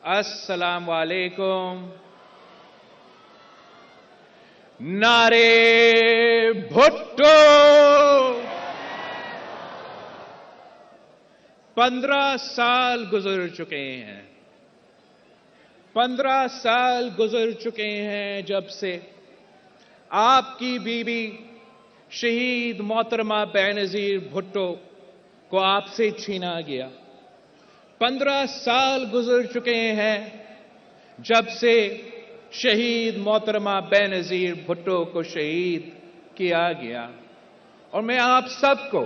अस्सलाम वालेकुम। नारे भुट्टो। 15 साल गुजर चुके हैं। 15 साल गुजर चुके हैं जब से आपकी बीवी शहीद मोहतरमा बेनजीर भुट्टो को आपसे छीना गया। 15 साल गुजर चुके हैं जब से शहीद मोहतरमा बेनजीर भुट्टो को शहीद किया गया। और मैं आप सबको,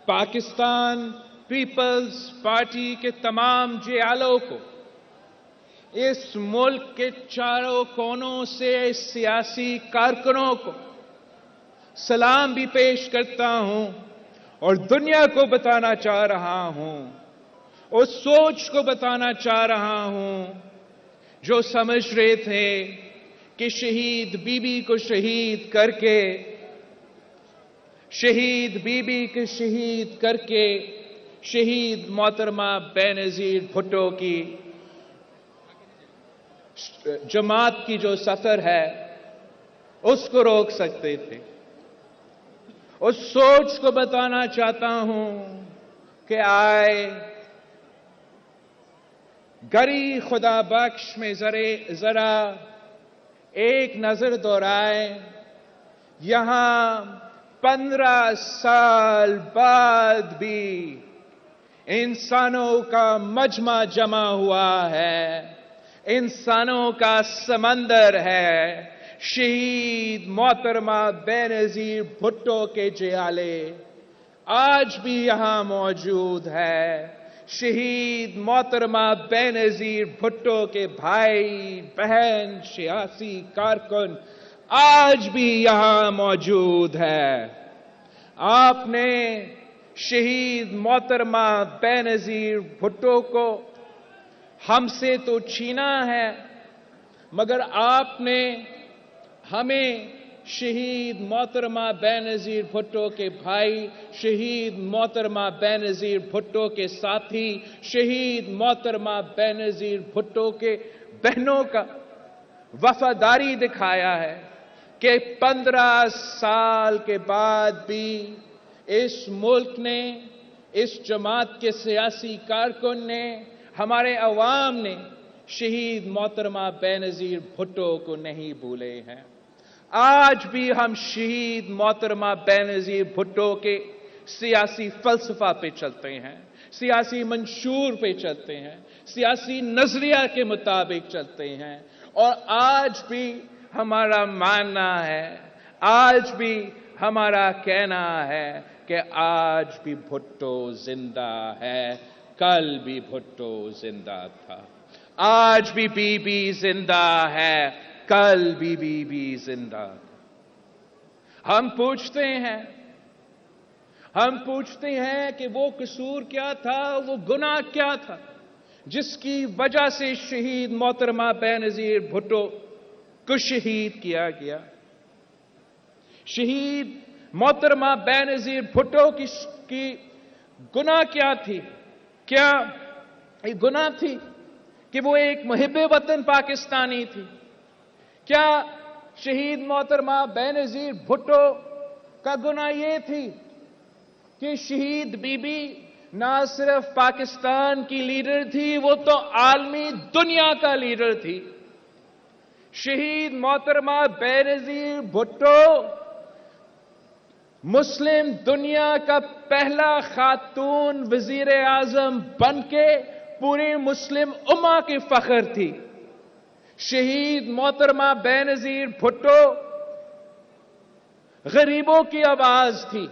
पाकिस्तान पीपल्स पार्टी के तमाम जियालों को, इस मुल्क के चारों कोनों से सियासी कारकुनों को सलाम भी पेश करता हूं और दुनिया को बताना चाह रहा हूं, उस सोच को बताना चाह रहा हूं जो समझ रहे थे कि शहीद बीबी को शहीद करके, शहीद बीबी के शहीद करके शहीद मोहतरमा बेनजीर भुट्टो की जमात की जो सफर है उसको रोक सकते थे। उस सोच को बताना चाहता हूं कि आए गरी खुदा बख्श में जरा एक नजर दोहराए। यहां 15 साल बाद भी इंसानों का मजमा जमा हुआ है, इंसानों का समंदर है। शहीद मोहतरमा बेनजीर भुट्टो के जियाले आज भी यहां मौजूद है। शहीद मोहतरमा बेनजीर भुट्टो के भाई बहन सियासी कारकुन आज भी यहां मौजूद है। आपने शहीद मोहतरमा बेनजीर भुट्टो को हमसे तो छीना है, मगर आपने हमें शहीद मोहतरमा बेनजीर भुट्टो के भाई, शहीद मोहतरमा बेनजीर भुट्टो के साथी, शहीद मोहतरमा बेनजीर भुट्टो के बहनों का वफादारी दिखाया है कि 15 साल के बाद भी इस मुल्क ने, इस जमात के सियासी कारकुन ने, हमारे अवाम ने शहीद मोहतरमा बेनजीर भुट्टो को नहीं भूले हैं। आज भी हम शहीद मोहतरमा बेनजीर भुट्टो के सियासी फलसफा पे चलते हैं, सियासी मंशूर पे चलते हैं, सियासी नजरिया के मुताबिक चलते हैं। और आज भी हमारा मानना है, आज भी हमारा कहना है कि आज भी भुट्टो जिंदा है, कल भी भुट्टो जिंदा था। आज भी बीबी जिंदा है, कल भी बीबी जिंदा था। हम पूछते हैं कि वो कसूर क्या था, वो गुनाह क्या था जिसकी वजह से शहीद मोहतरमा बेनजीर भुट्टो को शहीद किया गया। शहीद मोहतरमा बेनजीर भुट्टो की गुनाह क्या थी? क्या ये गुनाह थी कि वो एक मुहिब्बे वतन पाकिस्तानी थी? क्या शहीद मोहतरमा बेनजीर भुट्टो का गुनाह ये थी कि शहीद बीबी ना सिर्फ पाकिस्तान की लीडर थी, वो तो आलमी दुनिया का लीडर थी। शहीद मोहतरमा बेनजीर भुट्टो मुस्लिम दुनिया का पहला खातून वजीर आजम बनके पूरी मुस्लिम उम्मा की फख्र थी। शहीद मोहतरमा बेनजीर भुट्टो गरीबों की आवाज थी,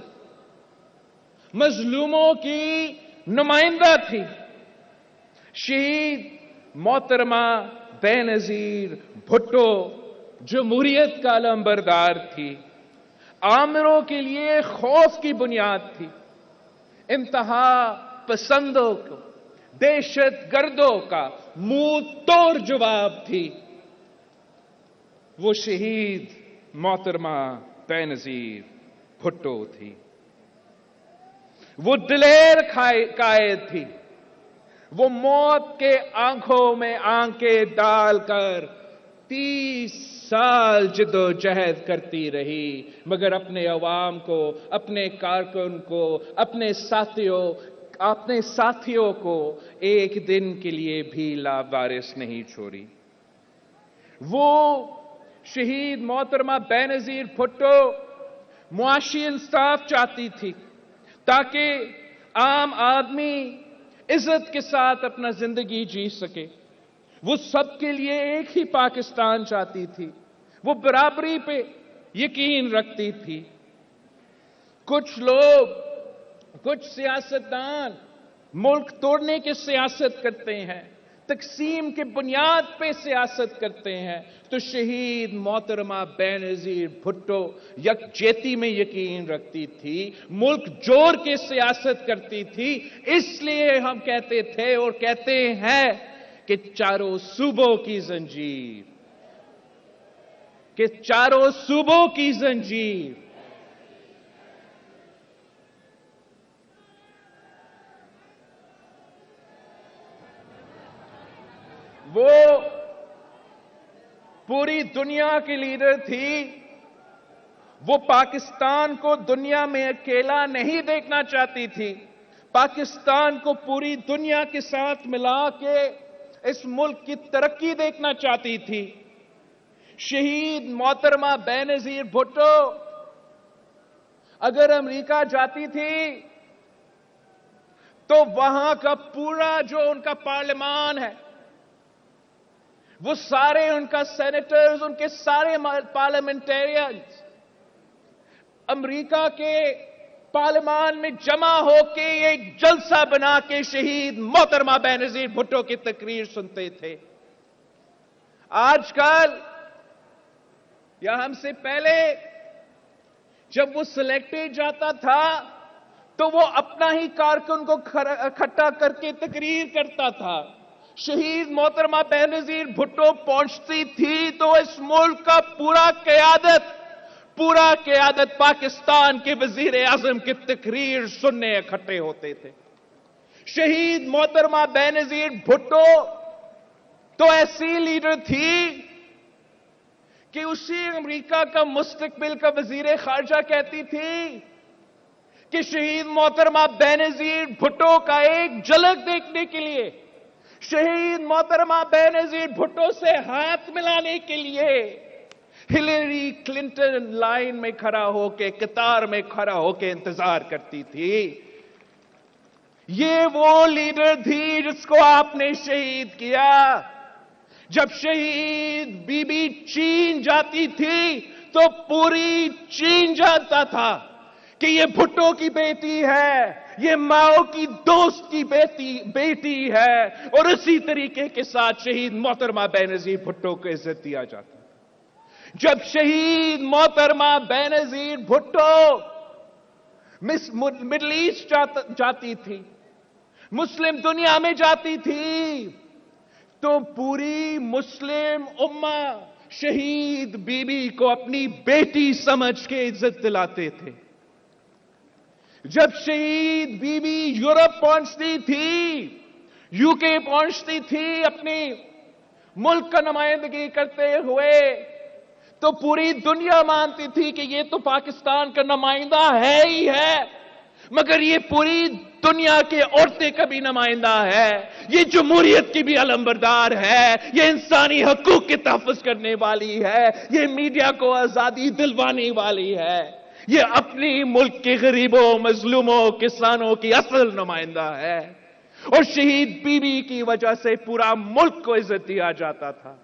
मजलूमों की नुमाइंदा थी। शहीद मोहतरमा बेनजीर भुट्टो जमहूरियत का अलंबरदार थी, आमिरों के लिए खौफ की बुनियाद थी, इंतहा पसंदों को, दहशत गर्दों का मुंह तोड़ जवाब थी। वो शहीद मोहतरमा बेनजीर भुट्टो थी। वो दिलेर कायद थी, वो मौत के आंखों में आंखें डालकर 30 साल जद्दोजहद करती रही, मगर अपने अवाम को, अपने कारकुन को, अपने साथियों को एक दिन के लिए भी लावारिस नहीं छोड़ी। वो शहीद मोहतरमा बेनजीर भुट्टो मुआशी इंसाफ चाहती थी ताकि आम आदमी इज्जत के साथ अपना जिंदगी जी सके। वो सबके लिए एक ही पाकिस्तान चाहती थी। वो बराबरी पे यकीन रखती थी। कुछ लोग, कुछ सियासतदान मुल्क तोड़ने की सियासत करते हैं, तकसीम के बुनियाद पे सियासत करते हैं, तो शहीद मोहतरमा बेनजीर भुट्टो यकजहती में यकीन रखती थी, मुल्क जोड़ के सियासत करती थी। इसलिए हम कहते थे और कहते हैं कि चारों सूबों की जंजीर, कि चारों सूबों की जंजीर। वो पूरी दुनिया की लीडर थी। वो पाकिस्तान को दुनिया में अकेला नहीं देखना चाहती थी, पाकिस्तान को पूरी दुनिया के साथ मिला के इस मुल्क की तरक्की देखना चाहती थी। शहीद मोहतरमा बेनजीर भुट्टो अगर अमेरिका जाती थी तो वहां का पूरा जो उनका पार्लियामान है, वो सारे उनका सेनेटर्स, उनके सारे पार्लियामेंटेरियंस अमेरिका के पार्लियामान में जमा होके एक जलसा बना के शहीद मोहतरमा बेनजीर भुट्टो की तकरीर सुनते थे। आजकल या हमसे पहले जब वो सिलेक्टेड जाता था तो वो अपना ही कारकुन को इकट्ठा करके तकरीर करता था। शहीद मोहतरमा बेनजीर भुट्टो पहुंचती थी तो इस मुल्क का पूरा क़यादत पाकिस्तान के वजीर आजम की तकरीर सुनने इकट्ठे होते थे। शहीद मोहतरमा बेनजीर भुट्टो तो ऐसी लीडर थी कि उसी अमेरिका का मुस्तकबिल का वजीर खारजा कहती थी कि शहीद मोहतरमा बेनजीर भुट्टो का एक झलक देखने के लिए, शहीद मोहतरमा बेनजीर भुट्टो से हाथ मिलाने के लिए हिलेरी क्लिंटन लाइन में खड़ा होके, कतार में खड़ा होके इंतजार करती थी। ये वो लीडर थी जिसको आपने शहीद किया। जब शहीद बीबी चीन जाती थी तो पूरी चीन जानता था कि ये भुट्टो की बेटी है, ये माओ की दोस्त की बेटी है, और उसी तरीके के साथ शहीद मोहतरमा बेनजीर भुट्टो को इज्जत दिया जाता। जब शहीद मोहतरमा बेनजीर भुट्टो मिडिल ईस्ट जाती थी, मुस्लिम दुनिया में जाती थी, तो पूरी मुस्लिम उम्मा शहीद बीबी को अपनी बेटी समझ के इज्जत दिलाते थे। जब शहीद बीबी यूरोप पहुंचती थी, यूके पहुंचती थी अपनी मुल्क का नुमाइंदगी करते हुए, तो पूरी दुनिया मानती थी कि ये तो पाकिस्तान का नुमाइंदा है ही है, मगर ये पूरी दुनिया के औरतें का भी नुमाइंदा है, ये जमहूरियत की भी अलंबरदार है, ये इंसानी हकूक के तहफ़्फ़ुज़ करने वाली है, ये मीडिया को आजादी दिलवाने वाली है, ये अपनी मुल्क के गरीबों, मजलूमों, किसानों की असल नुमाइंदा है। और शहीद बीबी की वजह से पूरा मुल्क को इज्जत दिया जाता था।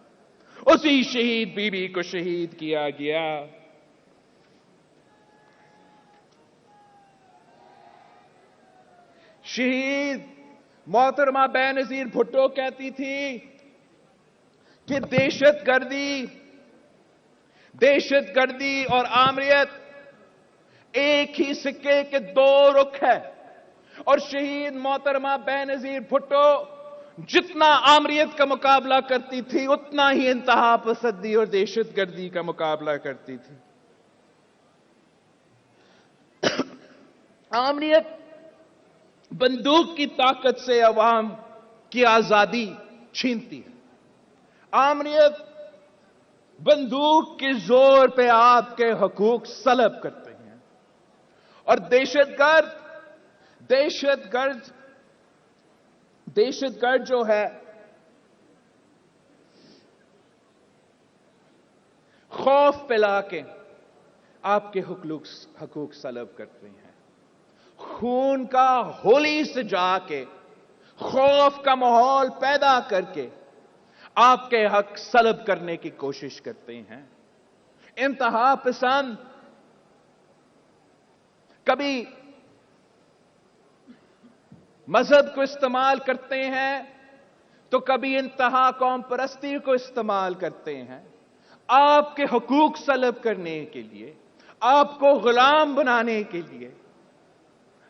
उसी शहीद बीबी को शहीद किया गया। शहीद मोहतरमा बेनजीर भुट्टो कहती थी कि दहशतगर्दी और आमरीत एक ही सिक्के के दो रुख है, और शहीद मोहतरमा बेनजीर भुट्टो जितना आमरीत का मुकाबला करती थी उतना ही इंतहा पसंदी और दहशतगर्दी का मुकाबला करती थी। आमरीत बंदूक की ताकत से अवाम की आजादी छीनती है। आमरीत बंदूक के जोर पे आपके हकूक सलब करते हैं। और दहशतगर्द जो है खौफ पिला के आपके हकूक सलब करते हैं। खून का होली से जाके खौफ का माहौल पैदा करके आपके हक सलब करने की कोशिश करते हैं। इंतहा पसंद कभी मजहब को इस्तेमाल करते हैं तो कभी इंतहा कौम परस्ती को इस्तेमाल करते हैं आपके हकूक सलब करने के लिए, आपको गुलाम बनाने के लिए।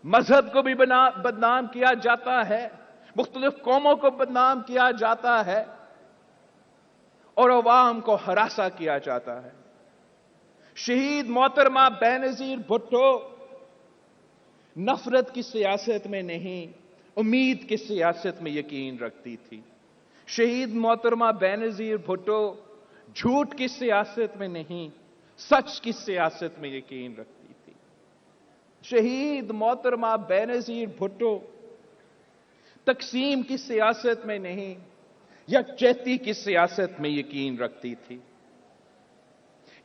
मजहब को भी बदनाम किया जाता है, मुख्तलिफ कौमों को बदनाम किया जाता है और अवाम को हरासा किया जाता है। शहीद मोहतरमा बेनजीर भुट्टो नफरत की सियासत में नहीं, उम्मीद की सियासत में यकीन रखती थी। शहीद मोहतरमा बेनजीर भुट्टो झूठ की सियासत में नहीं, सच की सियासत में यकीन रखती थी। शहीद मोहतरमा बेनजीर भुट्टो तकसीम की सियासत में नहीं, यकजहती की सियासत में यकीन रखती थी।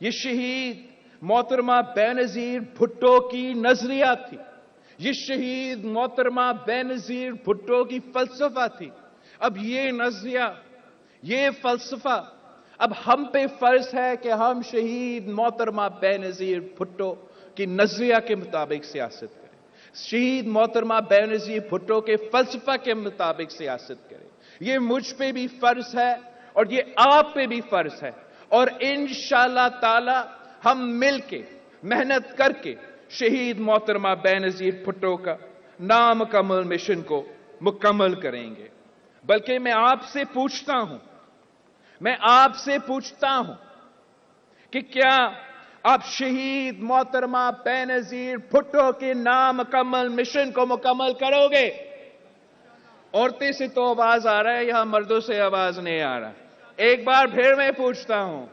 ये शहीद मोहतरमा बेनजीर भुट्टो की नजरिया थी, ये शहीद मोहतरमा बेनजीर भुट्टो की फलसफा थी। अब ये नजरिया, ये फलसफा अब हम पे फर्ज है कि हम शहीद मोहतरमा बेनजीर भुट्टो की नजरिया के मुताबिक सियासत करें, शहीद मोहतरमा बेनजीर भुट्टो के फलसफा के मुताबिक सियासत करें। ये मुझ पे भी फर्ज है और ये आप पे भी फर्ज है। और इंशाअल्लाह ताला हम मिलके मेहनत करके शहीद मोहतरमा बेनजीर भुट्टो का नामुकम्मल मिशन को मुकम्मल करेंगे। बल्कि मैं आपसे पूछता हूं कि क्या आप शहीद मोहतरमा बेनजीर भुट्टो के नामुकम्मल मिशन को मुकम्मल करोगे? औरतें से तो आवाज आ रहा है, यहां मर्दों से आवाज नहीं आ रहा। एक बार फिर मैं पूछता हूं,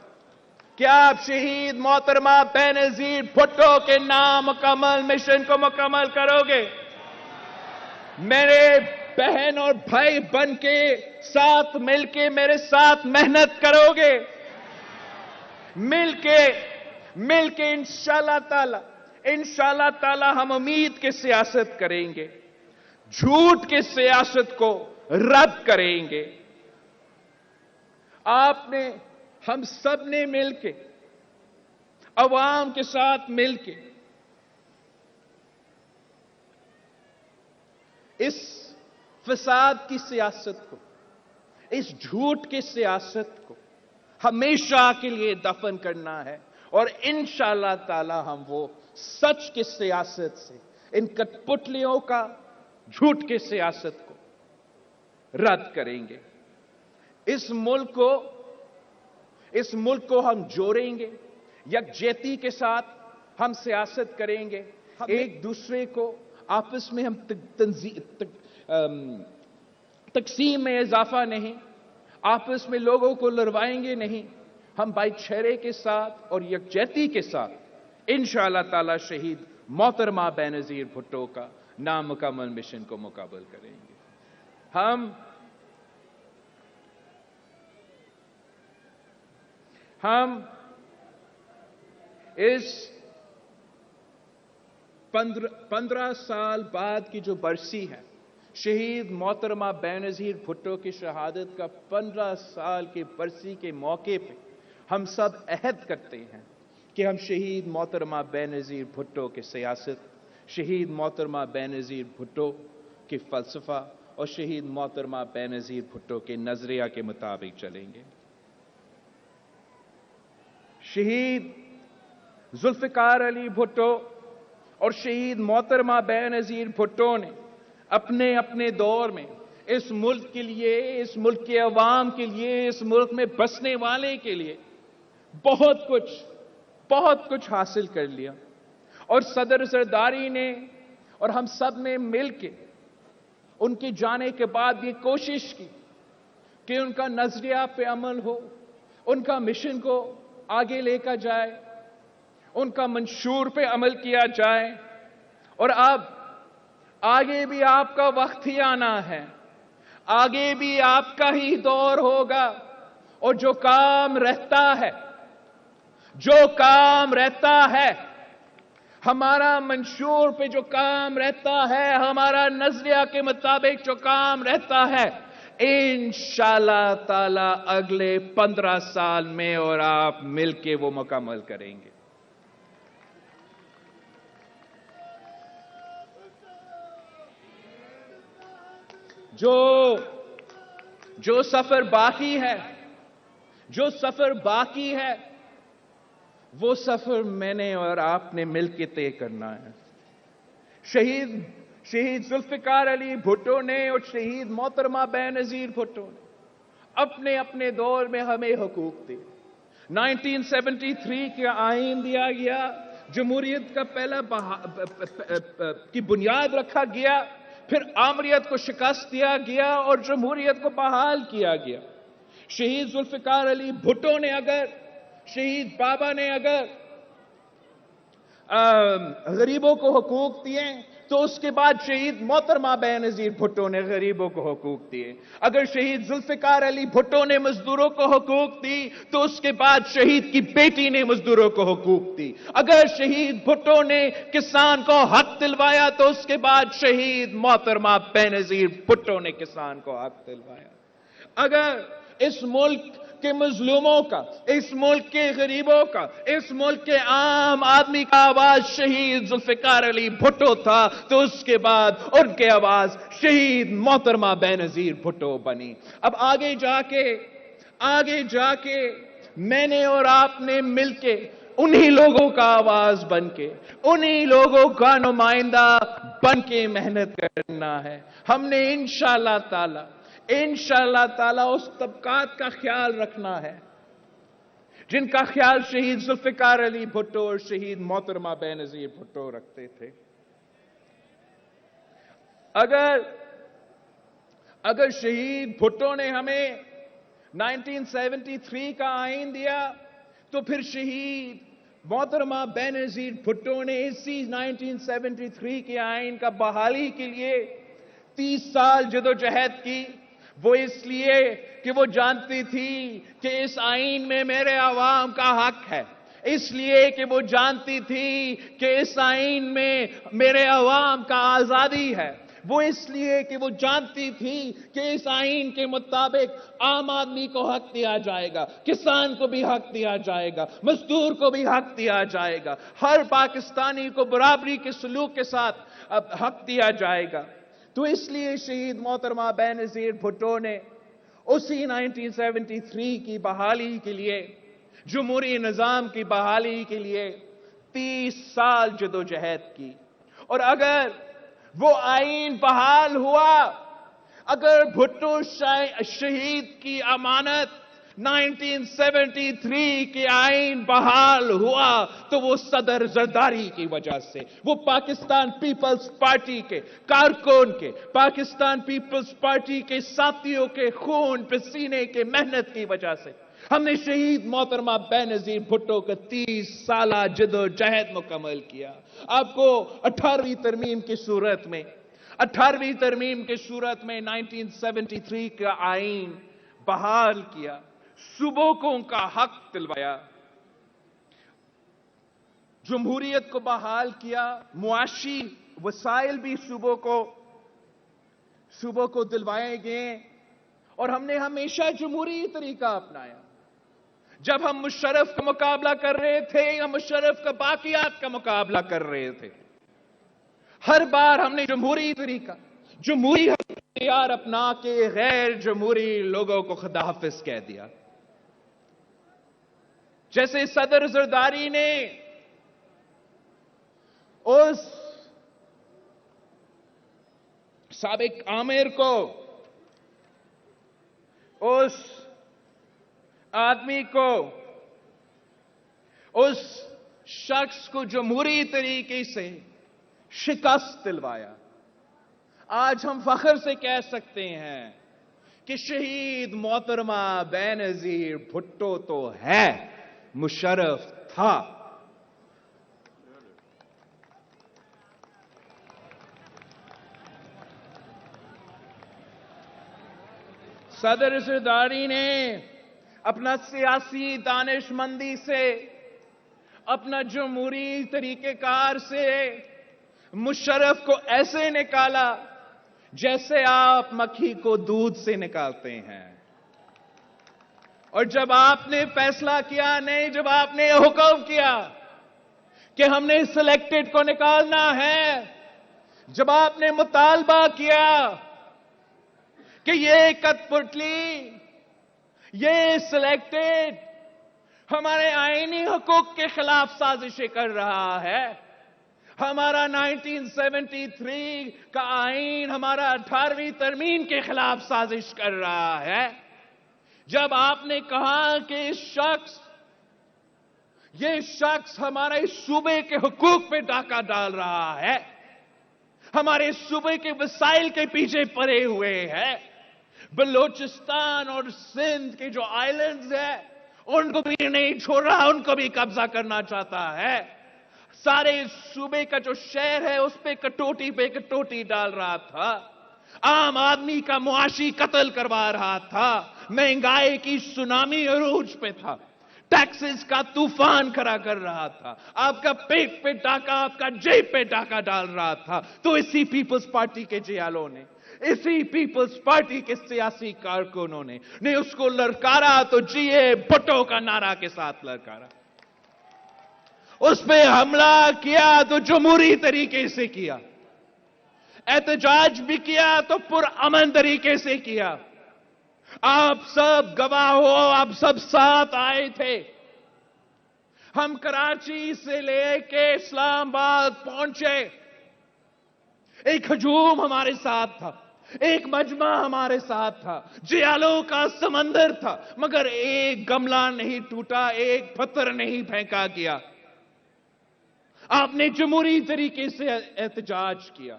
क्या आप शहीद मोहतरमा बेनजीर भुट्टो के नामुकम्मल मिशन को मुकम्मल करोगे? मेरे बहन और भाई बन के साथ मिलके मेरे साथ मेहनत करोगे? मिलके इंशाअल्लाह ताला हम उम्मीद की सियासत करेंगे, झूठ की सियासत को रद्द करेंगे। हम सब ने मिलके, अवाम के साथ मिलके इस फसाद की सियासत को, इस झूठ की सियासत को हमेशा के लिए दफन करना है। और इंशाअल्लाह ताला हम वो सच की सियासत से, इन कठपुतलियों का झूठ की सियासत को रद्द करेंगे। इस मुल्क को हम जोड़ेंगे, यकजहती के साथ हम सियासत करेंगे। एक दूसरे को आपस में हम तकसीम में इजाफा नहीं, आपस में लोगों को लड़वाएंगे नहीं। हम भाईचारे के साथ और यकजहती के साथ इंशाअल्लाह ताला शहीद मोहतरमा बेनजीर भुट्टो का नामुकम्मल मिशन को मुकम्मल करेंगे। हम इस 15 साल बाद की जो बरसी है, शहीद मोहतरमा बेनजीर भुट्टो की शहादत का 15 साल की बरसी के मौके पे हम सब अहद करते हैं कि हम शहीद मोहतरमा बेनजीर भुट्टो की सियासत, शहीद मोहतरमा बेनजीर भुट्टो की फलसफा और शहीद मोहतरमा बेनजीर भुट्टो के नजरिया के मुताबिक चलेंगे। शहीद जुल्फिकार अली भुट्टो और शहीद मोहतरमा बेनजीर भुट्टो ने अपने अपने दौर में इस मुल्क के लिए, इस मुल्क के अवाम के लिए, इस मुल्क में बसने वाले के लिए बहुत कुछ हासिल कर लिया। और सदर सरदारी ने और हम सब ने मिलके ان کے جانے کے بعد یہ کوشش کی کہ ان کا نظریہ پہ عمل ہو، ان کا مشن کو آگے لے کر جائے، ان کا منشور پہ عمل کیا جائے. اور اب آگے بھی آپ کا وقت ہی آنا ہے، آگے بھی آپ کا ہی دور ہوگا. اور جو کام رہتا ہے ہمارا منشور پہ جو کام رہتا ہے، ہمارا نظریہ کے مطابق جو کام رہتا ہے، انشاءاللہ تعالی اگلے 15 سال میں اور آپ مل کے وہ مکمل کریں گے. جو سفر باقی ہے وہ سفر میں نے اور آپ نے مل کے طے کرنا ہے. شہید ذوالفقار علی بھٹو نے اور شہید محترمہ بے نظیر بھٹو نے اپنے اپنے دور میں ہمیں حقوق دیے. 1973 کا آئین دیا گیا، جمہوریت کا پہلا کی بنیاد رکھا گیا، پھر آمریت کو شکست دیا گیا اور جمہوریت کو بحال کیا گیا. شہید ذوالفقار علی بھٹو نے اگر، شہید بابا نے اگر غریبوں کو حقوق دیے تو اس کے بعد شہید محترمہ بے نظیر بھٹو نے غریبوں کو حقوق دیے. اگر شہید ذوالفقار علی بھٹو نے مزدوروں کو حقوق دی تو اس کے بعد شہید کی بیٹی نے مزدوروں کو حقوق دی. اگر شہید بھٹو نے کسان کو حق دلوایا تو اس کے بعد شہید محترمہ بے نظیر بھٹو نے کسان کو حق دلوایا. اگر اس ملک کے مظلوموں کا، اس ملک کے غریبوں کا، اس ملک کے عام آدمی کا آواز شہید ذوالفقار علی بھٹو تھا تو اس کے بعد ان کے آواز شہید محترمہ بے نظیر بھٹو بنی. اب آگے جا کے میں نے اور آپ نے مل کے انہی لوگوں کا آواز بن کے، انہی لوگوں کا نمائندہ بن کے محنت کرنا ہے. ہم نے انشاءاللہ تعالی اس طبقات کا خیال رکھنا ہے جن کا خیال شہید ذوالفقار علی بھٹو اور شہید محترمہ بے نظیر بھٹو رکھتے تھے. اگر شہید بھٹو نے ہمیں 1973 کا آئین دیا تو پھر شہید محترمہ بے نظیر بھٹو نے اسی 1973 کے آئین کا بحالی کے لیے 30 سال جدوجہد کی. وہ اس لیے کہ وہ جانتی تھی کہ اس آئین میں میرے عوام کا حق ہے، اس لیے کہ وہ جانتی تھی کہ اس آئین میں میرے عوام کا آزادی ہے، وہ اس لیے کہ وہ جانتی تھی کہ اس آئین کے مطابق عام آدمی کو حق دیا جائے گا، کسان کو بھی حق دیا جائے گا، مزدور کو بھی حق دیا جائے گا، ہر پاکستانی کو برابری کے سلوک کے ساتھ حق دیا جائے گا. تو اس لیے شہید محترمہ بے نظیر بھٹو نے اسی 1973 کی بحالی کے لیے، جمہوری نظام کی بحالی کے لیے 30 سال جدوجہد کی. اور اگر وہ آئین بحال ہوا، اگر بھٹو شہید کی امانت 1973 کے آئین بحال ہوا تو وہ صدر زرداری کی وجہ سے، وہ پاکستان پیپلز پارٹی کے کارکن کے، پاکستان پیپلز پارٹی کے ساتھیوں کے خون پسینے کے محنت کی وجہ سے ہم نے شہید محترمہ بے نظیر بھٹو کا 30 سالہ جدوجہد مکمل کیا. آپ کو 18ویں ترمیم کی صورت میں 1973 کا آئین بحال کیا، صوبوں کا حق دلوایا، جمہوریت کو بحال کیا، معاشی وسائل بھی صوبوں کو دلوائے گئے. اور ہم نے ہمیشہ جمہوری طریقہ اپنایا. جب ہم مشرف کا مقابلہ کر رہے تھے یا مشرف کا باقیات کا مقابلہ کر رہے تھے، ہر بار ہم نے جمہوری طریقہ، جمہوری اختیار اپنا کے غیر جمہوری لوگوں کو خدا حافظ کہہ دیا. جیسے صدر زرداری نے اس سابق آمر کو، اس آدمی کو، اس شخص کو جمہوری طریقے سے شکست دلوایا. آج ہم فخر سے کہہ سکتے ہیں کہ شہید محترمہ بینظیر بھٹو تو ہے، مشرف تھا۔ صدر زرداری نے اپنا سیاسی دانش مندی سے، اپنا جمہوری طریقہ کار سے مشرف کو ایسے نکالا جیسے آپ مکھی کو دودھ سے نکالتے ہیں۔ اور جب آپ نے فیصلہ کیا، نہیں، جب آپ نے حکم کیا کہ ہم نے سلیکٹڈ کو نکالنا ہے، جب آپ نے مطالبہ کیا کہ یہ کٹ پتلی، یہ سلیکٹڈ ہمارے آئینی حقوق کے خلاف سازشیں کر رہا ہے، ہمارا 1973 کا آئین ہمارا 18ویں ترمیم کے خلاف سازش کر رہا ہے، جب آپ نے کہا کہ یہ شخص ہمارے صوبے کے حقوق پہ ڈاکہ ڈال رہا ہے، ہمارے صوبے کے وسائل کے پیچھے پڑے ہوئے ہیں، بلوچستان اور سندھ کے جو آئلینڈز ہیں ان کو بھی نہیں چھوڑ رہا، ان کو بھی قبضہ کرنا چاہتا ہے، سارے صوبے کا جو شہر ہے اس پہ کٹوٹی ڈال رہا تھا، عام آدمی کا معاشی قتل کروا رہا تھا، مہنگائی کی سونامی عروج پہ تھا، ٹیکسز کا طوفان کھڑا کر رہا تھا، آپ کا پیٹ پہ ڈاکہ، آپ کا جیب پہ ڈاکہ ڈال رہا تھا، تو اسی پیپلز پارٹی کے جیالوں نے، اسی پیپلز پارٹی کے سیاسی کارکنوں نے اس کو للکارا تو جیے بھٹو کا نعرہ کے ساتھ للکارا، اس پہ حملہ کیا تو جمہوری طریقے سے کیا، احتجاج بھی کیا تو پرامن طریقے سے کیا، آپ سب گواہ ہو، آپ سب ساتھ آئے تھے، ہم کراچی سے لے کے اسلام آباد پہنچے، ایک ہجوم ہمارے ساتھ تھا، ایک مجمع ہمارے ساتھ تھا، جیالوں کا سمندر تھا، مگر ایک گملہ نہیں ٹوٹا، ایک پتھر نہیں پھینکا گیا، آپ نے جمہوری طریقے سے احتجاج کیا،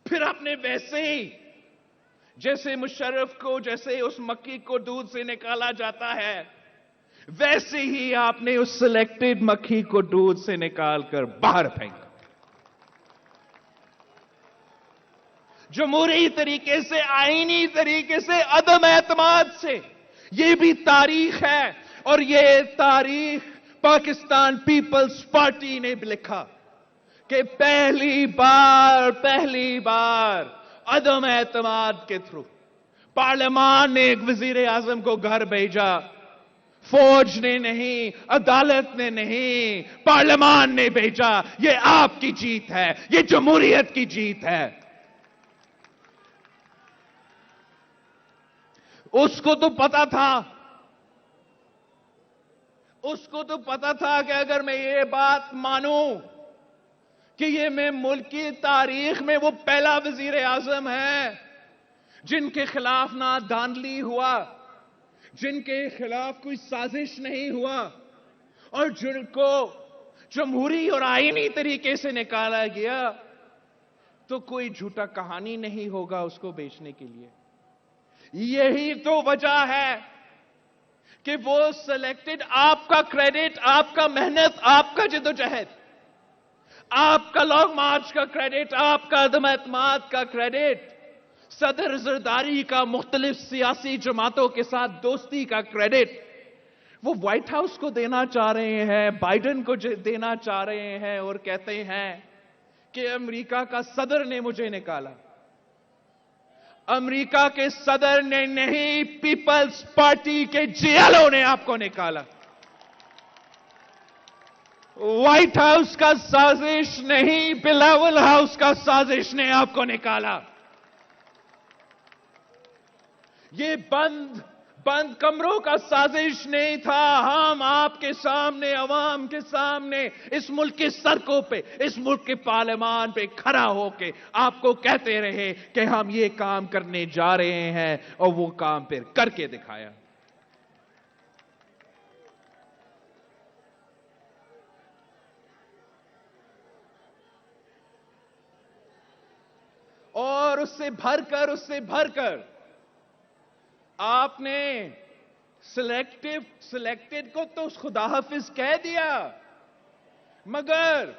پھر آپ نے ویسے ہی جیسے مشرف کو، جیسے اس مکھی کو دودھ سے نکالا جاتا ہے، ویسے ہی آپ نے اس سلیکٹڈ مکھی کو دودھ سے نکال کر باہر پھینکا، جمہوری طریقے سے، آئینی طریقے سے، عدم اعتماد سے، یہ بھی تاریخ ہے، اور یہ تاریخ پاکستان پیپلز پارٹی نے بھی لکھا کہ پہلی بار عدم اعتماد کے تھرو پارلیمان نے ایک وزیر اعظم کو گھر بھیجا، فوج نے نہیں، عدالت نے نہیں، پارلیمان نے بھیجا، یہ آپ کی جیت ہے، یہ جمہوریت کی جیت ہے۔ اس کو تو پتا تھا کہ اگر میں یہ بات مانوں کہ یہ میں ملک کی تاریخ میں وہ پہلا وزیر اعظم ہے جن کے خلاف نہ دھاندلی ہوا، جن کے خلاف کوئی سازش نہیں ہوا، اور جن کو جمہوری اور آئینی طریقے سے نکالا گیا، تو کوئی جھوٹا کہانی نہیں ہوگا اس کو بیچنے کے لیے۔ یہی تو وجہ ہے کہ وہ سلیکٹڈ، آپ کا کریڈٹ، آپ کا محنت، آپ کا جدوجہد، آپ کا لانگ مارچ کا کریڈٹ، آپ کا عدم اعتماد کا کریڈٹ، صدر زرداری کا مختلف سیاسی جماعتوں کے ساتھ دوستی کا کریڈٹ، وہ وائٹ ہاؤس کو دینا چاہ رہے ہیں، بائیڈن کو دینا چاہ رہے ہیں، اور کہتے ہیں کہ امریکہ کا صدر نے مجھے نکالا۔ امریکہ کے صدر نے نہیں، پیپلز پارٹی کے جیالوں نے آپ کو نکالا۔ وائٹ ہاؤس کا سازش نہیں، بلاول ہاؤس کا سازش نے آپ کو نکالا۔ یہ بند کمروں کا سازش نہیں تھا، ہم آپ کے سامنے، عوام کے سامنے، اس ملک کی سڑکوں پہ، اس ملک کے پارلیمان پہ کھڑا ہو کے آپ کو کہتے رہے کہ ہم یہ کام کرنے جا رہے ہیں، اور وہ کام پھر کر کے دکھایا۔ اور اس سے بھر کر آپ نے سلیکٹڈ کو تو خدا حافظ کہہ دیا، مگر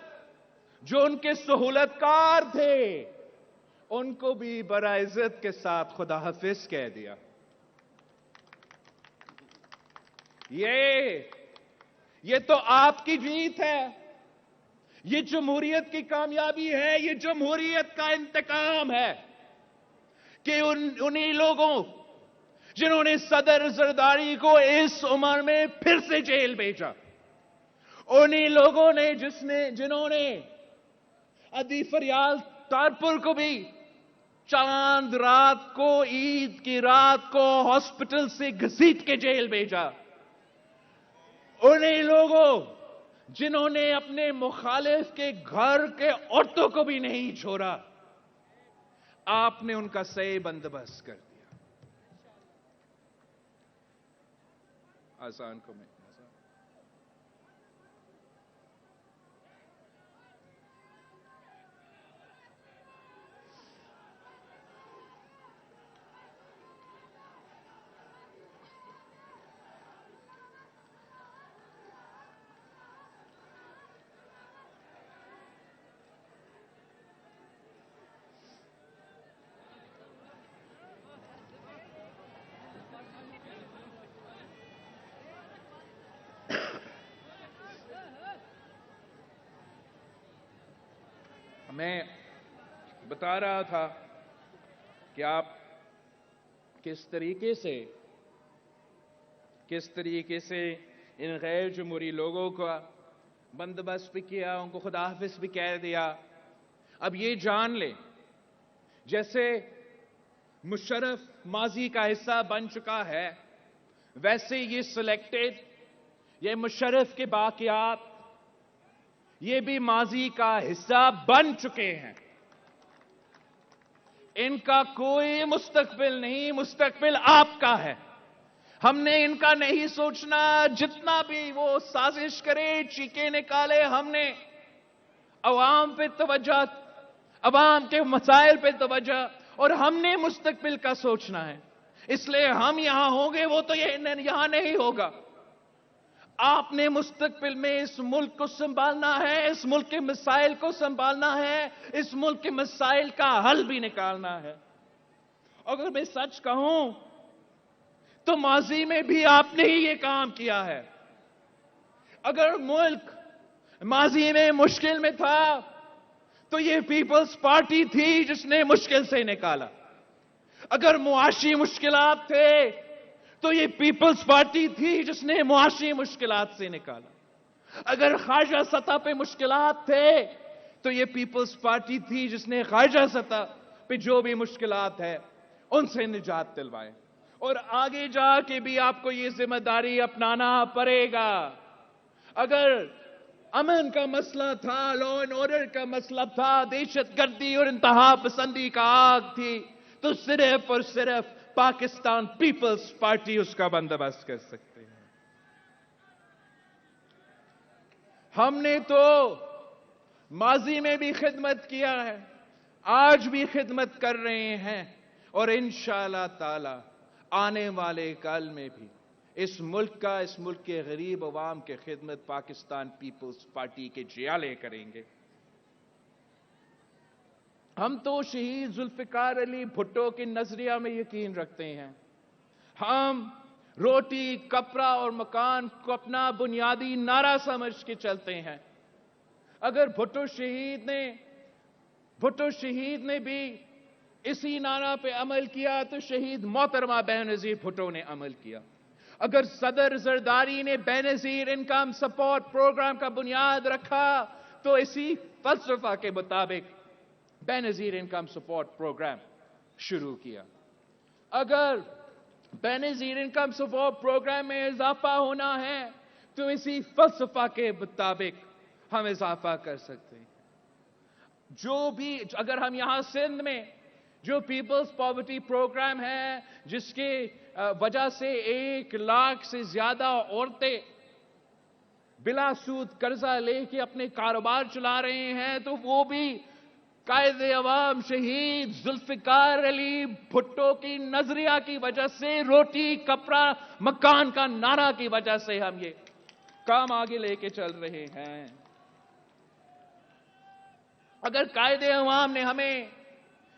جو ان کے سہولت کار تھے ان کو بھی برعزت کے ساتھ خدا حافظ کہہ دیا۔ یہ تو آپ کی جیت ہے، یہ جمہوریت کی کامیابی ہے، یہ جمہوریت کا انتقام ہے کہ انہی لوگوں جنہوں نے صدر زرداری کو اس عمر میں پھر سے جیل بھیجا، انہی لوگوں نے جنہوں نے ادی فریال تارپور کو بھی چاند رات کو، عید کی رات کو ہاسپٹل سے گھسیٹ کے جیل بھیجا، انہی لوگوں جنہوں نے اپنے مخالف کے گھر کے عورتوں کو بھی نہیں چھوڑا، آپ نے ان کا صحیح بندوبست کر دیا۔ آسان کو میں بتا رہا تھا کہ آپ کس طریقے سے ان غیر جمہوری لوگوں کا بندوبست بھی کیا، ان کو خدا حافظ بھی کہہ دیا۔ اب یہ جان لیں، جیسے مشرف ماضی کا حصہ بن چکا ہے، ویسے یہ سلیکٹڈ، یہ مشرف کے باقیات، یہ بھی ماضی کا حصہ بن چکے ہیں۔ ان کا کوئی مستقبل نہیں، مستقبل آپ کا ہے۔ ہم نے ان کا نہیں سوچنا، جتنا بھی وہ سازش کرے، چیخے نکالے، ہم نے عوام پہ توجہ، عوام کے مسائل پہ توجہ، اور ہم نے مستقبل کا سوچنا ہے۔ اس لیے ہم یہاں ہوں گے، وہ تو یہاں نہیں ہوگا۔ آپ نے مستقبل میں اس ملک کو سنبھالنا ہے، اس ملک کے مسائل کو سنبھالنا ہے، اس ملک کے مسائل کا حل بھی نکالنا ہے۔ اگر میں سچ کہوں تو ماضی میں بھی آپ نے ہی یہ کام کیا ہے۔ اگر ملک ماضی میں مشکل میں تھا تو یہ پیپلز پارٹی تھی جس نے مشکل سے نکالا۔ اگر معاشی مشکلات تھے تو یہ پیپلز پارٹی تھی جس نے معاشی مشکلات سے نکالا۔ اگر خارجہ سطح پہ مشکلات تھے تو یہ پیپلز پارٹی تھی جس نے خارجہ سطح پہ جو بھی مشکلات ہے ان سے نجات دلوائے۔ اور آگے جا کے بھی آپ کو یہ ذمہ داری اپنانا پڑے گا۔ اگر امن کا مسئلہ تھا، لا اینڈ آرڈر کا مسئلہ تھا، دہشت گردی اور انتہا پسندی کا آگ تھی، تو صرف اور صرف پاکستان پیپلز پارٹی اس کا بندوبست کر سکتے ہیں۔ ہم نے تو ماضی میں بھی خدمت کیا ہے، آج بھی خدمت کر رہے ہیں، اور انشاءاللہ تعالی آنے والے کل میں بھی اس ملک کے غریب عوام کی خدمت پاکستان پیپلز پارٹی کے جیالے کریں گے۔ ہم تو شہید ذوالفقار علی بھٹو کے نظریہ میں یقین رکھتے ہیں۔ ہم روٹی، کپڑا اور مکان کو اپنا بنیادی نعرہ سمجھ کے چلتے ہیں۔ اگر بھٹو شہید نے بھی اسی نعرہ پہ عمل کیا تو شہید محترمہ بینظیر بھٹو نے عمل کیا۔ اگر صدر زرداری نے بینظیر انکم سپورٹ پروگرام کا بنیاد رکھا تو اسی فلسفہ کے مطابق بینظیر انکم سپورٹ پروگرام شروع کیا۔ اگر بینظیر انکم سپورٹ پروگرام میں اضافہ ہونا ہے تو اسی فلسفہ کے مطابق ہم اضافہ کر سکتے ہیں۔ اگر ہم یہاں سندھ میں جو پیپلز پاورٹی پروگرام ہے، جس کے وجہ سے 1 لاکھ سے زیادہ عورتیں بلا سود قرضہ لے کے اپنے کاروبار چلا رہے ہیں، تو وہ بھی कायदे अवाम शहीद जुल्फिकार अली भुट्टो की नजरिया की वजह से, रोटी कपड़ा मकान का नारा की वजह से हम ये काम आगे लेके चल रहे हैं। अगर कायदे अवाम ने हमें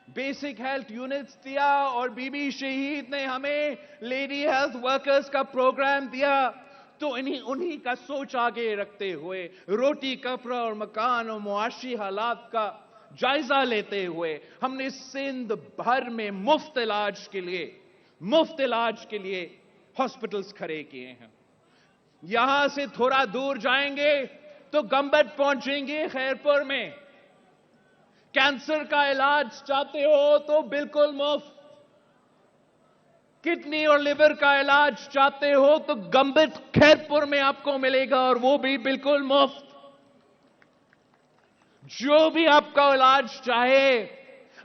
बेसिक हेल्थ यूनिट्स दिया और बीबी शहीद ने हमें लेडी हेल्थ वर्कर्स का प्रोग्राम दिया, तो उन्हीं का सोच आगे रखते हुए, रोटी कपड़ा और मकान और मुआशी हालात का जायजा लेते हुए हमने सिंध भर में मुफ्त इलाज के लिए हॉस्पिटल्स खड़े किए हैं। यहां से थोड़ा दूर जाएंगे तो गंबट पहुंचेंगे खैरपुर में। कैंसर का इलाज चाहते हो तो बिल्कुल मुफ्त। किडनी और लिवर का इलाज चाहते हो तो गंबट खैरपुर में आपको मिलेगा, और वो भी बिल्कुल मुफ्त। जो भी आपका इलाज चाहे,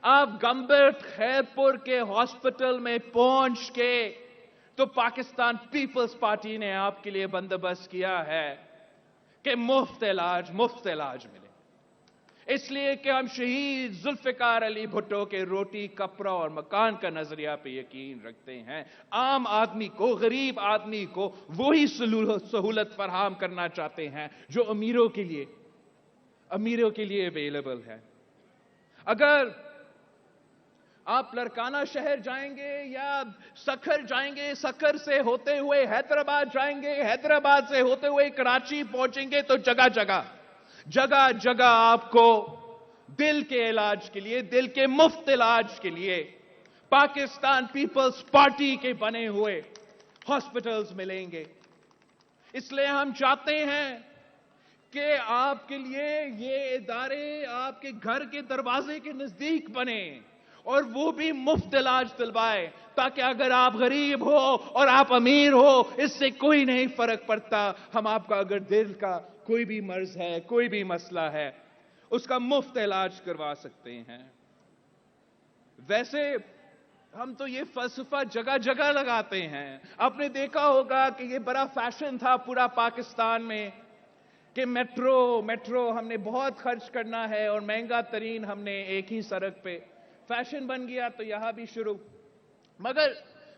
आप गंबट खैरपुर के हॉस्पिटल में पहुंच के, तो पाकिस्तान पीपल्स पार्टी ने आपके लिए बंदोबस्त किया है कि मुफ्त इलाज मिले। इसलिए कि हम शहीद जुल्फिकार अली भुट्टो के रोटी कपड़ा और मकान का नजरिया पे यकीन रखते हैं। आम आदमी को, गरीब आदमी को वही सहूलत फराहम करना चाहते हैं जो अमीरों के लिए अवेलेबल है। अगर आप लड़काना शहर जाएंगे या सखर जाएंगे, सखर से होते हुए हैदराबाद जाएंगे, हैदराबाद से होते हुए कराची पहुंचेंगे, तो जगह जगह आपको दिल के इलाज के लिए, दिल के मुफ्त इलाज के लिए पाकिस्तान पीपल्स पार्टी के बने हुए हॉस्पिटल्स मिलेंगे। इसलिए हम चाहते हैं कि आपके लिए ये इदारे आपके घर के दरवाजे के नजदीक बने और वो भी मुफ्त इलाज दिलवाए, ताकि अगर आप गरीब हो और आप अमीर हो, इससे कोई नहीं फर्क पड़ता। हम आपका अगर दिल का कोई भी मर्ज है, कोई भी मसला है, उसका मुफ्त इलाज करवा सकते हैं। वैसे हम तो ये फलसफा जगह जगह लगाते हैं। आपने देखा होगा कि ये बड़ा फैशन था पूरा पाकिस्तान में कि मेट्रो हमने बहुत खर्च करना है और महंगा तरीन हमने एक ही सड़क पे, फैशन बन गया तो यहां भी शुरू। मगर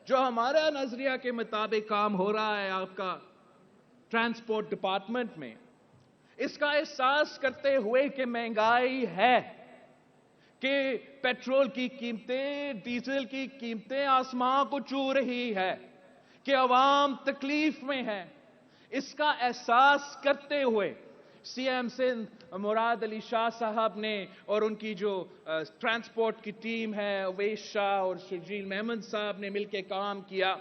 जो हमारा नजरिया के मुताबिक काम हो रहा है आपका ट्रांसपोर्ट डिपार्टमेंट में, इसका एहसास करते हुए कि महंगाई है, कि पेट्रोल की कीमतें, डीजल की कीमतें आसमां को छू रही है, कि अवाम तकलीफ में है, इसका एहसास करते हुए सीएम सिंध मुराद अली शाह साहब ने और उनकी जो ट्रांसपोर्ट की टीम है, अवैस शाह और शर्जील मेमन साहब ने मिलकर काम किया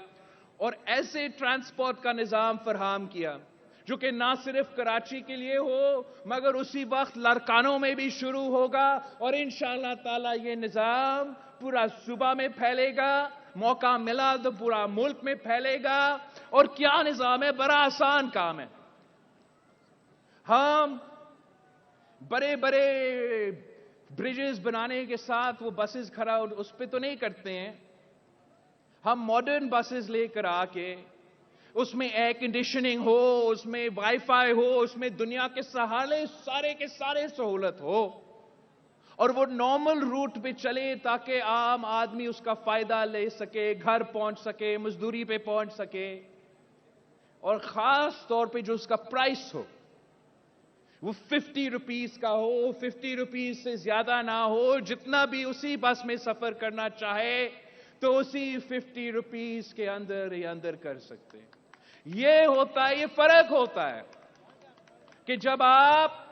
और ऐसे ट्रांसपोर्ट का निजाम फराहम किया जो कि ना सिर्फ कराची के लिए हो, मगर उसी वक्त लारकानों में भी शुरू होगा और इंशाअल्लाह ताला ये निजाम पूरा सूबा में फैलेगा। मौका मिला तो पूरा मुल्क में फैलेगा। और क्या निजाम है, बड़ा आसान काम है। हम बड़े बड़े ब्रिजेस बनाने के साथ वो बसेस खड़ा उस पे तो नहीं करते हैं। हम मॉडर्न बसेस लेकर आके उसमें एयर कंडीशनिंग हो, उसमें वाईफाई हो, उसमें दुनिया के सारे के सारे सहूलत हो और वो नॉर्मल रूट पे चले ताकि आम आदमी उसका फायदा ले सके, घर पहुंच सके, मजदूरी पे पहुंच सके। और खास तौर पे जो उसका प्राइस हो वो 50 रुपीस का हो, 50 रुपीस से ज्यादा ना हो। जितना भी उसी बस में सफर करना चाहे तो उसी 50 रुपीस के अंदर ही अंदर कर सकते हैं। ये होता है, ये फर्क होता है कि जब आप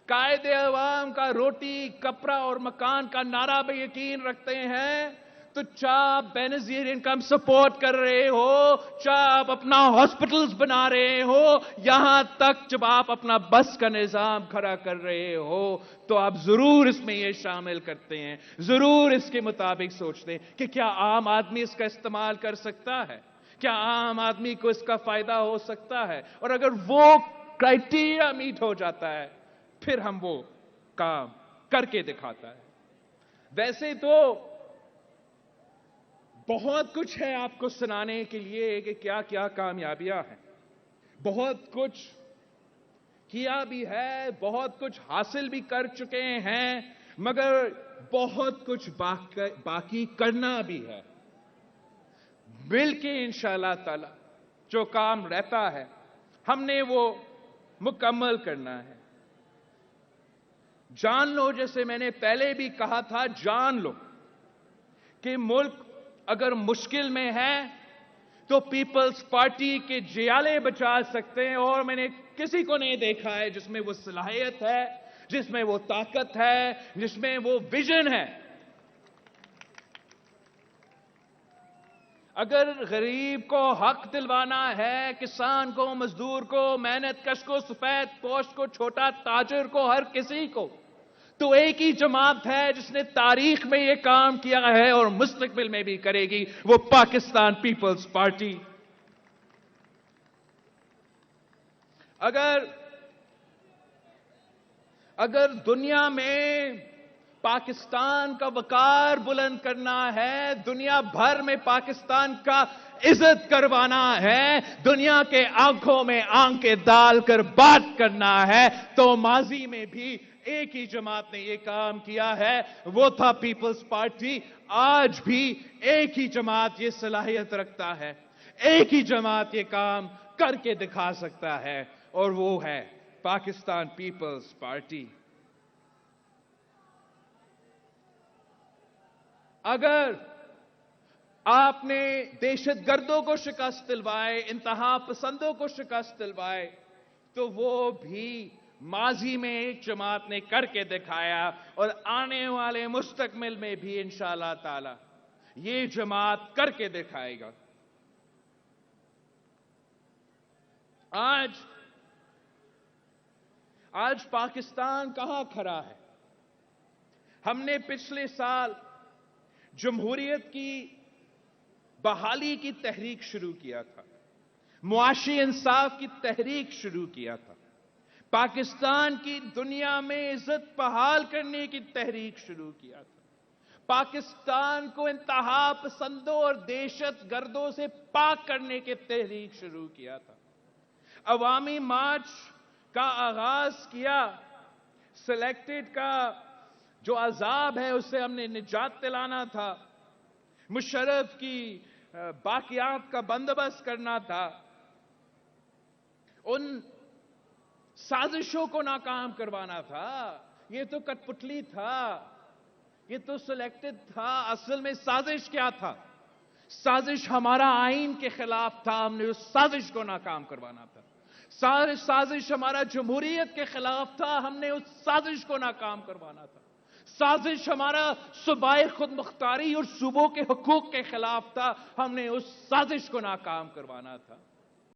कायदे अवाम का रोटी कपड़ा और मकान का नारा पे यकीन रखते हैं, तो चाहे आप बेनजीर इनकम सपोर्ट कर रहे हो, चाहे आप अपना हॉस्पिटल्स बना रहे हो, यहां तक जब आप अपना बस का निजाम खड़ा कर रहे हो, तो आप जरूर इसमें ये शामिल करते हैं, जरूर इसके मुताबिक सोचते हैं कि क्या आम आदमी इसका इस्तेमाल कर सकता है, क्या आम आदमी को इसका फायदा हो सकता है। और अगर वो क्राइटेरिया मीट हो जाता है, फिर हम वो काम करके दिखाता है। वैसे तो बहुत कुछ है आपको सुनाने के लिए कि क्या क्या कामयाबियां हैं, बहुत कुछ किया भी है, बहुत कुछ हासिल भी कर चुके हैं, मगर बहुत कुछ बाकी करना भी है। मिलके इंशाअल्लाह ताला जो काम रहता है हमने वो मुकम्मल करना है। जान लो, जैसे मैंने पहले भी कहा था, जान लो कि मुल्क अगर मुश्किल में है तो पीपल्स पार्टी के जियाले बचा सकते हैं। और मैंने किसी को नहीं देखा है जिसमें वो सलाहियत है, जिसमें वो ताकत है, जिसमें वो विजन है। अगर गरीब को हक दिलवाना है, किसान को, मजदूर को, मेहनत कश को, सफेद पोश को, छोटा ताजर को, हर किसी को, तो एक ही जमात है जिसने तारीख में यह काम किया है और मुस्तकबिल में भी करेगी, वो पाकिस्तान पीपल्स पार्टी। अगर दुनिया में पाकिस्तान का वकार बुलंद करना है, दुनिया भर में पाकिस्तान का इज्जत करवाना है, दुनिया के आंखों में आंखें डालकर बात करना है, तो माजी में भी एक ही जमात ने यह काम किया है, वो था पीपल्स पार्टी। आज भी एक ही जमात ये सलाहियत रखता है, एक ही जमात ये काम करके दिखा सकता है, और वो है पाकिस्तान पीपल्स पार्टी। अगर आपने दहशतगर्दों को शिकस्त दिलवाए, इंतहा पसंदों को शिकस्त दिलवाए, तो वो भी माजी में एक जमात ने करके दिखाया, और आने वाले मुस्तकबिल में भी इंशाअल्लाह ताला ये जमात करके दिखाएगा। आज पाकिस्तान कहां खड़ा है? हमने पिछले साल जमहूरियत की बहाली की तहरीक शुरू किया था, मुआशी इंसाफ की तहरीक शुरू किया था, पाकिस्तान की दुनिया में इज्जत बहाल करने की तहरीक शुरू किया था, पाकिस्तान को इंतहा पसंदों और दहशतगर्दों से पाक करने की तहरीक शुरू किया था, अवामी मार्च का आगाज किया, सिलेक्टेड का जो अजाब है उससे हमने निजात दिलाना था, मुशर्रफ की बाकियात का बंदोबस्त करना था, उन साजिशों को नाकाम करवाना था। ये तो कठपुतली था, ये तो सिलेक्टेड था। असल में साजिश क्या था? साजिश हमारा आईन के खिलाफ था, हमने उस साजिश को नाकाम करवाना था। साजिश हमारा जमहूरियत के खिलाफ था, हमने उस साजिश को नाकाम करवाना था। साजिश हमारा सूबाए खुद मुख्तारी और सूबों के हुकूक के खिलाफ था, हमने उस साजिश को नाकाम करवाना था।